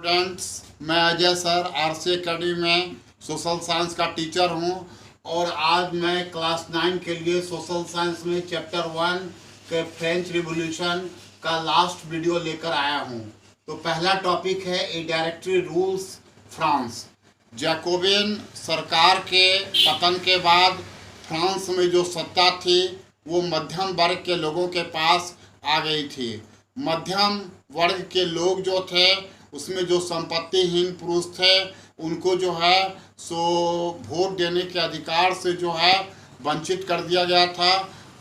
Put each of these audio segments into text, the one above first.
Students, मैं Ajay sir RC academy में social science का टीचर हूं और आज मैं क्लास 9 के लिए सोशल साइंस में चैप्टर 1 के फ्रेंच रिवॉल्यूशन का लास्ट वीडियो लेकर आया हूं। तो पहला टॉपिक है ए डायरेक्टरी रूल्स फ्रांस। जैकोबिन सरकार के पतन के बाद फ्रांस में जो सत्ता थी वो मध्यम वर्ग के लोगों के पास आ गई थी। मध्यम वर्ग के लोग जो थे उसमें जो संपत्तिहीन पुरुष थे उनको जो है सो वोट देने के अधिकार से जो है वंचित कर दिया गया था।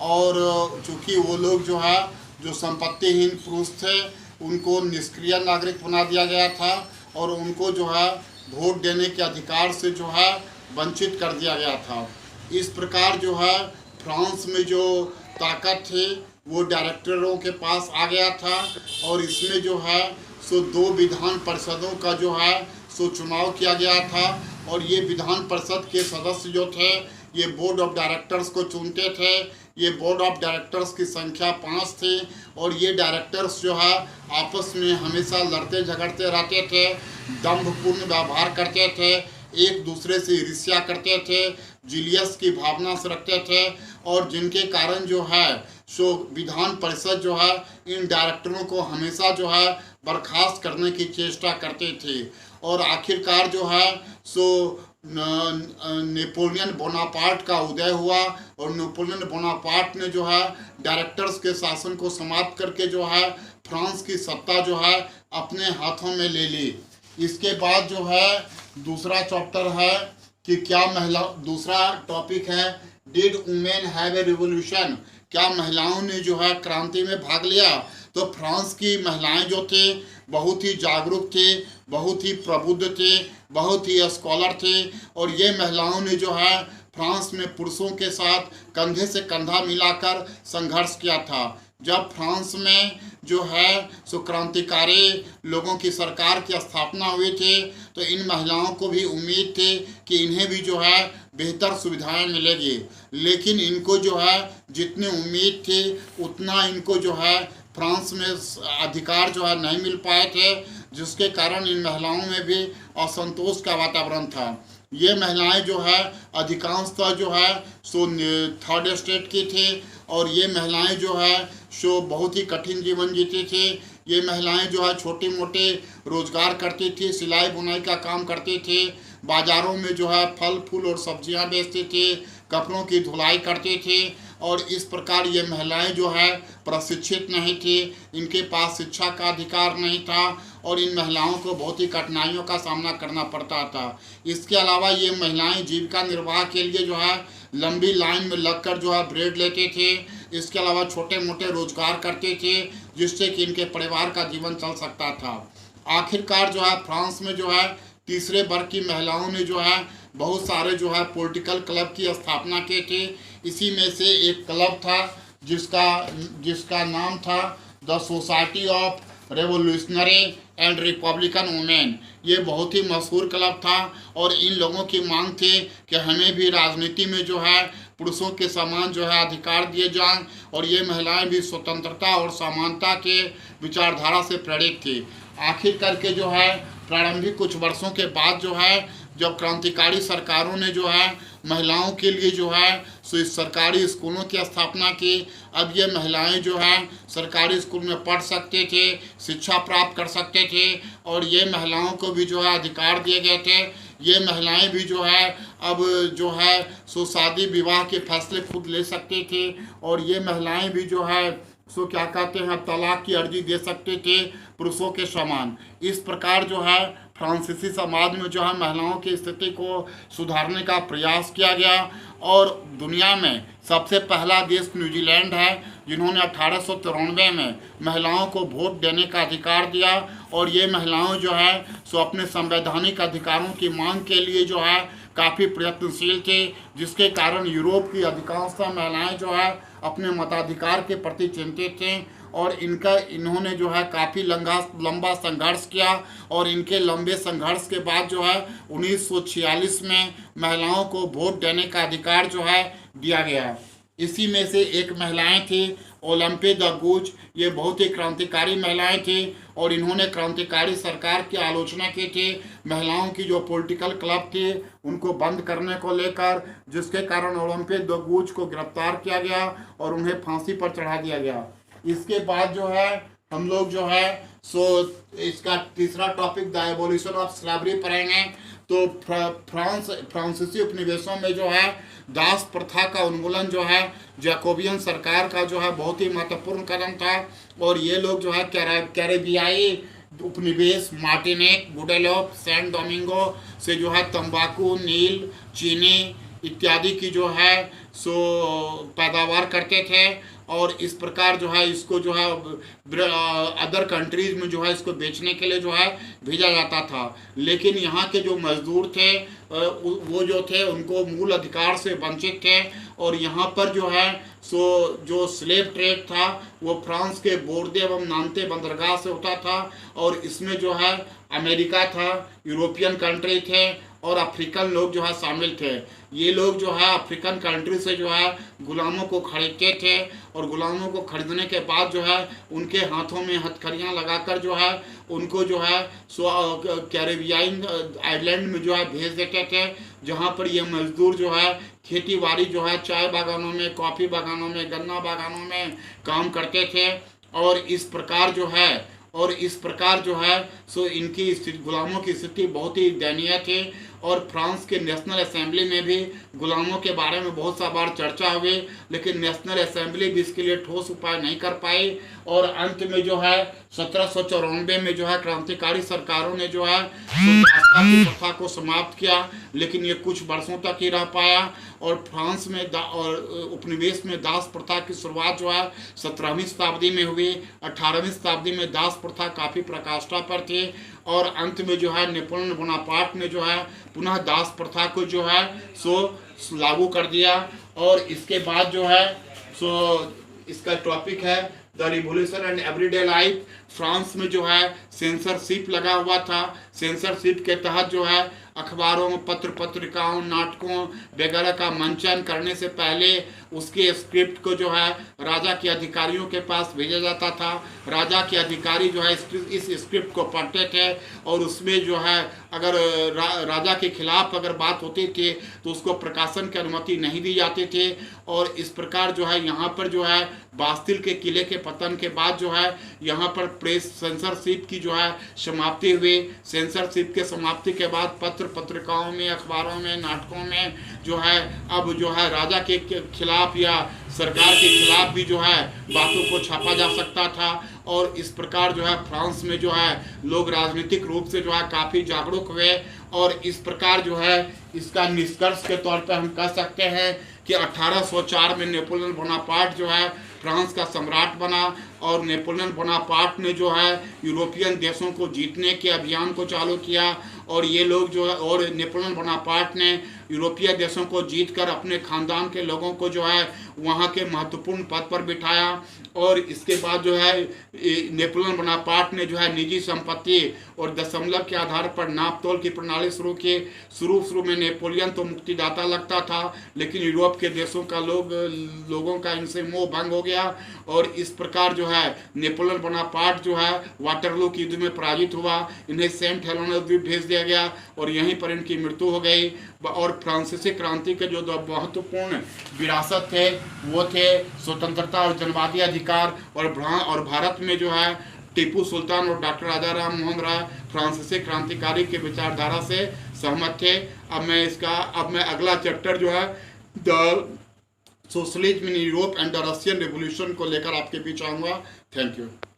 और चूँकि वो लोग जो है जो संपत्तिहीन पुरुष थे उनको निष्क्रिय नागरिक बना दिया गया था और उनको जो है वोट देने के अधिकार से जो है वंचित कर दिया गया था। इस प्रकार जो है फ्रांस में जो ताकत थी वो डायरेक्टरों के पास आ गया था और इसमें जो है सो 2 विधान परिषदों का जो है सो चुनाव किया गया था। और ये विधान परिषद के सदस्य जो थे ये बोर्ड ऑफ डायरेक्टर्स को चुनते थे। ये बोर्ड ऑफ डायरेक्टर्स की संख्या 5 थी और ये डायरेक्टर्स जो है आपस में हमेशा लड़ते झगड़ते रहते थे, दंभपूर्ण व्यवहार करते थे, एक दूसरे से ईर्ष्या करते थे, जीलियस की भावना से रखते थे और जिनके कारण जो है सो विधान परिषद जो है इन डायरेक्टरों को हमेशा जो है बर्खास्त करने की चेष्टा करते थे। और आखिरकार जो है सो नेपोलियन बोनापार्ट का उदय हुआ और नेपोलियन बोनापार्ट ने जो है डायरेक्टर्स के शासन को समाप्त करके जो है फ्रांस की सत्ता जो है अपने हाथों में ले ली। इसके बाद जो है दूसरा चैप्टर है कि क्या महिला, दूसरा टॉपिक है did women have a revolution, क्या महिलाओं ने जो है क्रांति में भाग लिया। तो फ्रांस की महिलाएं जो थे बहुत ही जागरूक थे, बहुत ही प्रबुद्ध थे, बहुत ही स्कॉलर थे और ये महिलाओं ने जो है फ्रांस में पुरुषों के साथ कंधे से कंधा मिलाकर संघर्ष किया था। जब फ्रांस में जो है सो क्रांतिकारी लोगों की सरकार की स्थापना हुई थी तो इन महिलाओं को भी उम्मीद थी कि इन्हें भी जो है बेहतर सुविधाएं मिलेगी, लेकिन इनको जो है जितनी उम्मीद थी उतना इनको जो है फ्रांस में अधिकार जो है नहीं मिल पाए थे, जिसके कारण इन महिलाओं में भी असंतोष का वातावरण था। ये महिलाएं जो है अधिकांशतः जो है सो थर्ड स्टेट की थी और ये महिलाएं जो है सो बहुत ही कठिन जीवन जीती थी। ये महिलाएं जो है छोटे मोटे रोजगार करती थी, सिलाई बुनाई का काम करती थी, बाज़ारों में जो है फल फूल और सब्जियां बेचती थी, कपड़ों की धुलाई करती थी और इस प्रकार ये महिलाएं जो है प्रशिक्षित नहीं थी, इनके पास शिक्षा का अधिकार नहीं था और इन महिलाओं को बहुत ही कठिनाइयों का सामना करना पड़ता था। इसके अलावा ये महिलाएं जीविका निर्वाह के लिए जो है लंबी लाइन में लगकर जो है ब्रेड लेते थे। इसके अलावा छोटे मोटे रोजगार करते थे जिससे कि इनके परिवार का जीवन चल सकता था। आखिरकार जो है फ्रांस में जो है तीसरे वर्ग की महिलाओं ने जो है बहुत सारे जो है पॉलिटिकल क्लब की स्थापना की थी। इसी में से एक क्लब था जिसका नाम था the society of revolutionary and Republican women. ये बहुत ही मशहूर क्लब था और इन लोगों की मांग थी कि हमें भी राजनीति में जो है पुरुषों के समान जो है अधिकार दिए जाएं और ये महिलाएं भी स्वतंत्रता और समानता के विचारधारा से प्रेरित थी। आखिर करके जो है प्रारंभिक कुछ वर्षों के बाद जो है जब क्रांतिकारी सरकारों ने जो है महिलाओं के लिए जो है सो सरकारी स्कूलों की स्थापना की। अब ये महिलाएं जो है सरकारी स्कूल में पढ़ सकते थे, शिक्षा प्राप्त कर सकते थे और ये महिलाओं को भी जो है अधिकार दिए गए थे। ये महिलाएं भी जो है अब जो है सो शादी विवाह के फैसले खुद ले सकते थे और ये महिलाएं भी जो है सो क्या कहते हैं तलाक की अर्जी दे सकते थे पुरुषों के समान। इस प्रकार जो है फ्रांसीसी समाज में जो है महिलाओं की स्थिति को सुधारने का प्रयास किया गया और दुनिया में सबसे पहला देश न्यूजीलैंड है जिन्होंने 1893 में महिलाओं को वोट देने का अधिकार दिया और ये महिलाओं जो है सो अपने संवैधानिक अधिकारों की मांग के लिए जो है काफ़ी प्रयत्नशील थे, जिसके कारण यूरोप की अधिकांशतः महिलाएं जो है अपने मताधिकार के प्रति चिंतित थे और इन्होंने जो है काफ़ी लंबा संघर्ष किया और इनके लंबे संघर्ष के बाद जो है 1946 में महिलाओं को वोट देने का अधिकार जो है दिया गया। इसी में से एक महिलाएं थी ओलंपे द गूच। ये बहुत ही क्रांतिकारी महिलाएं थी और इन्होंने क्रांतिकारी सरकार की आलोचना की थी। महिलाओं की जो पॉलिटिकल क्लब थी उनको बंद करने को लेकर, जिसके कारण ओलंपिक दो गूज को गिरफ्तार किया गया और उन्हें फांसी पर चढ़ा दिया गया। इसके बाद जो है हम लोग जो है इसका तीसरा topic the abolition of slavery पढ़ेंगे। तो फ्रांसीसी उपनिवेशों में जो है दास प्रथा का उन्मूलन जो है जैकोबियन सरकार का जो है बहुत ही महत्वपूर्ण कदम था। और ये लोग जो है कैरेबियाई उपनिवेश मार्टिनिक, गुडेलोप, सैंट डोमिंगो से जो है तंबाकू, नील, चीनी इत्यादि की जो है पैदावार करते थे और इस प्रकार जो है इसको जो है अदर कंट्रीज में जो है इसको बेचने के लिए जो है भेजा जाता था। लेकिन यहाँ के जो मजदूर थे वो जो थे उनको मूल अधिकार से वंचित थे और यहाँ पर जो है जो स्लेव ट्रेड था वो फ्रांस के बोर्दे एवं नांते बंदरगाह से होता था और इसमें जो है अमेरिका था, यूरोपियन कंट्री थे और अफ्रीकन लोग जो है शामिल थे। ये लोग जो है अफ्रीकन कंट्री से जो है गुलामों को खरीदते थे और गुलामों को खरीदने के बाद जो है उनके हाथों में हथकड़ियाँ लगाकर जो है उनको जो है कैरेबियाई आइलैंड में जो है भेज देते थे, जहाँ पर ये मजदूर जो है खेती बाड़ी जो है चाय बागानों में, कॉफ़ी बागानों में, गन्ना बागानों में काम करते थे। और इस प्रकार जो है इनकी गुलामों की स्थिति बहुत ही दयनीय थी। और फ्रांस के नेशनल असेंबली में भी गुलामों के बारे में बहुत सा बार चर्चा हुई, लेकिन नेशनल असेंबली भी इसके लिए ठोस उपाय नहीं कर पाई। और अंत में जो है 1794 में जो है क्रांतिकारी सरकारों ने जो है दासता की प्रथा को समाप्त किया, लेकिन ये कुछ वर्षों तक ही रह पाया। और फ्रांस में और उपनिवेश में दास प्रथा की शुरुआत जो है 17वीं शताब्दी में हुई। 18वीं शताब्दी में दास प्रथा काफ़ी प्रकाष्ठा पर थी और अंत में जो है नेपोलियन बोनापार्ट ने जो है पुनः दास प्रथा को जो है लागू कर दिया। और इसके बाद जो है इसका टॉपिक है the revolution and everyday life. France में जो है सेंसरशिप लगा हुआ था। सेंसरशिप के तहत जो है अखबारों, पत्र पत्रिकाओं, नाटकों वगैरह का मंचन करने से पहले उसके स्क्रिप्ट को जो है राजा के अधिकारियों के पास भेजा जाता था। राजा के अधिकारी जो है इस स्क्रिप्ट को पढ़ते थे और उसमें जो है अगर राजा के खिलाफ अगर बात होती थी तो उसको प्रकाशन की अनुमति नहीं दी जाती थी। और इस प्रकार जो है यहाँ पर जो है बास्तिल के किले के पतन के बाद जो है यहाँ पर प्रेस सेंसरशिप की जो है समाप्ति हुई। सेंसरशिप के समाप्ति के बाद पत्र पत्रिकाओं में, अखबारों में, नाटकों में जो है अब जो है राजा के खिलाफ या सरकार के खिलाफ भी जो है बातों को छापा जा सकता था। और इस प्रकार जो है फ्रांस में जो है लोग राजनीतिक रूप से जो है काफ़ी जागरूक हुए। और इस प्रकार जो है इसका निष्कर्ष के तौर पर हम कह सकते हैं कि 1804 में नेपोलियन बोनापार्ट जो है फ्रांस का सम्राट बना और नेपोलियन बोनापार्ट ने जो है यूरोपियन देशों को जीतने के अभियान को चालू किया। और ये लोग जो है और नेपोलियन बोनापार्ट ने यूरोपीय देशों को जीतकर अपने खानदान के लोगों को जो है वहाँ के महत्वपूर्ण पद पर बिठाया। और इसके बाद जो है नेपोलियन बोनापार्ट ने जो है निजी संपत्ति और दशमलव के आधार पर नापतोल की प्रणाली शुरू की। शुरू में नेपोलियन तो मुक्तिदाता लगता था, लेकिन यूरोप के देशों का लोगों का इनसे मोह भंग हो गया। और इस प्रकार जो है नेपोलियन बोनापार्ट जो है वाटरलू की युद्ध में पराजित हुआ। इन्हें सेंट हेलेना द्वीप भेज दिया गया और यहीं पर इनकी मृत्यु हो गई। और फ्रांसीसी क्रांति के जो दो महत्वपूर्ण विरासत थे वो थे स्वतंत्रता और जनवादी अधिकार। और भारत में जो है टीपू सुल्तान और डॉक्टर राजा राम मोहन राय फ्रांसीसी क्रांतिकारी के विचारधारा से सहमत थे। अब मैं अगला चैप्टर जो है the socialism in Europe and the Russian revolution को लेकर आपके बीच आऊँगा। Thank you.